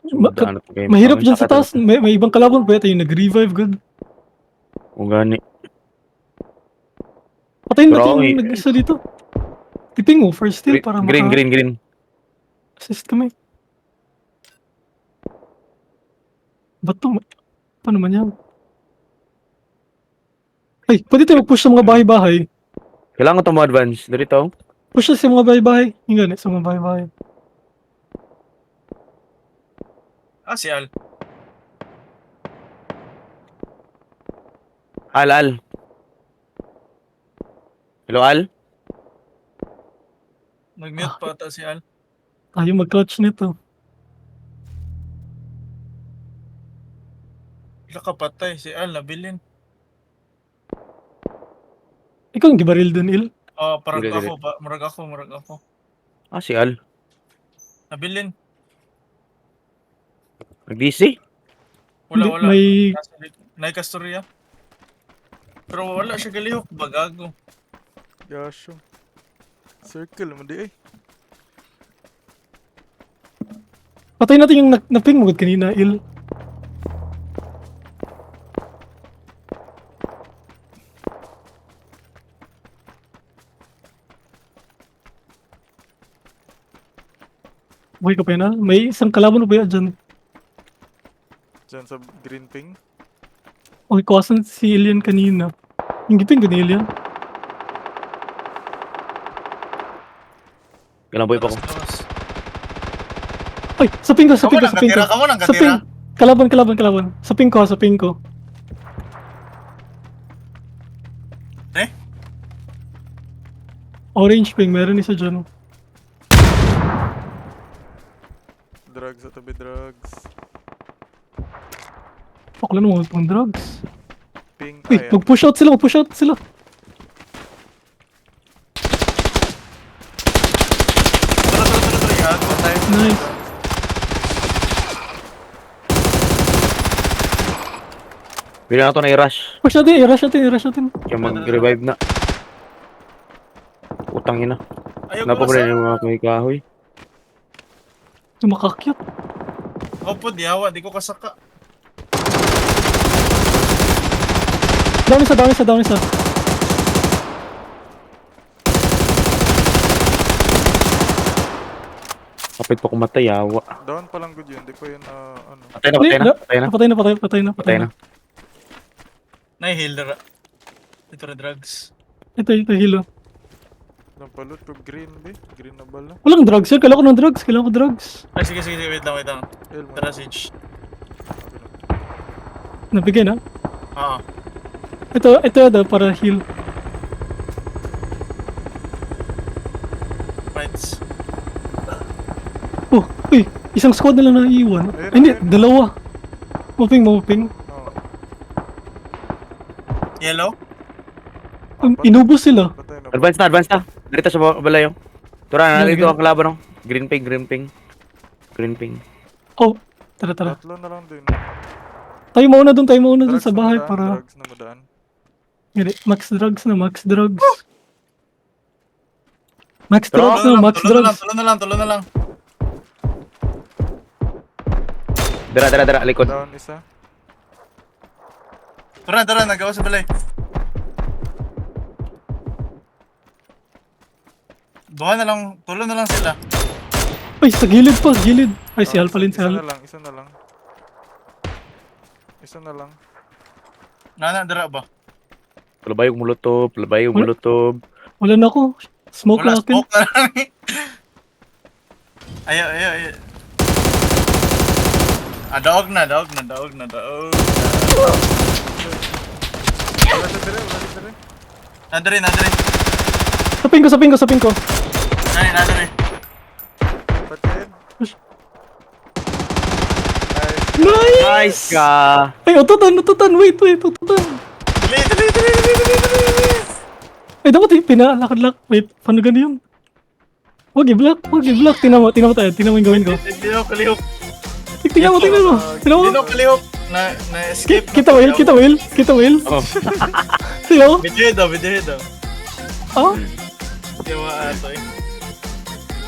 Sumudaan na game. Mahirap dyan sa taas. May ibang kalaban pa yung nag-revive good. Kung gani. Patayin Pero natin okay. yung nag-isa dito. Tiping mo, first steal para Green. assist kami. Ba't to? Paano man yan? Ay, pwede tayo mag-push sa mga bahay-bahay. Kailangan ito mo advance. Dito. Push sa mga bahay-bahay. Yung ganit, sa mga bahay-bahay. Si Al. Al. Hello, Al? Nag-mute pa ata si Al. Ayaw mag-clutch nito. Ila ka patay, si Al nabilin. Ikaw ang gibaril dun, Il. Parang Dili. ako pa, murag ako. Si Al. Nabilin. Nag-DC? Wala. May... Naikastorya. Pero wala siya galihok, bagago. Yasho. Circle mo di eh. Patay natin yung na-ping mo kanina, Il. Buhay ka pa yun, ha? May isang kalaban pa yan dyan. Diyan sa green ping. Okay, kawasan si Alien kanina. Yung giping ko ni Alien. Kailang boy pa ko. Ay, sa ping ko. Kamo nang katira. Kalaban. Sa ping ko. Eh? Orange ping, meron isa dyan. Drugs at tabi drugs. Fuck lang naman pang drugs. Ping. Uy, mag-push out sila. Tara. Patay. Nice. Pili na ito na i-rush. Push natin. Kaya mag-revive na. Utang ina. Ayaw ko Napabalin sa... yung mga kahoy. Yung makakyat. Opo, dihawa, di ko kasaka. Down isa. Kapit pa kumatay, yawa. Down pa lang good yun. Di ko yun ano. Patay na. Nai-heal na. Ito na drugs. Ito, hilo. Nampalot ko green be. Green na bala. Walang drugs yun. Kailangan ko ng drugs. Ay, sige, wait lang. El mo. Tara, Siege. Nabigay na. Oo. Ito daw para heal. Fights. Oh, uy. Isang squad na lang naiiwan. Ay, hindi, dalawa. Moping. Oh. Yellow? Inubos sila. Patay na. Advance na. Dito sa balayo. Tura na, Yan, dito yan. ang kalaban, no? Green ping. Oh, tara. Tatlo na lang din. Tayo mauna dun Drugs sa na bahay madaan, para... Drugs na madaan. Hindi, max drugs. Tulo na lang. Dara, likod. Down isa. Tara, nagawa sa balay. Tulo na lang sila. Ay, sa gilid pa. Ay, si Al pa rin, si Al. Isa na lang. Nana, dara ba? Labayog molotov. Wala na ako. Smoke Wala, na akin. smoke na lang. Ayaw. Daog na. Wala sa dire. Nadari. Sa ping ko. Nadari. Patid. Push. Nice. Nice ka! Ay, ututan. Wait, ututan. Dali. Ay, dapat pinalakad. Wait, paano gano'n yun? Wag i-block. Tingnan mo yung gawin ko. Hindi ako kalihok. Tingnan mo. Hindi ako kalihok. Na-escape. Kita will. Oh. Sino? Video daw. Ah? Hindi mo ato eh.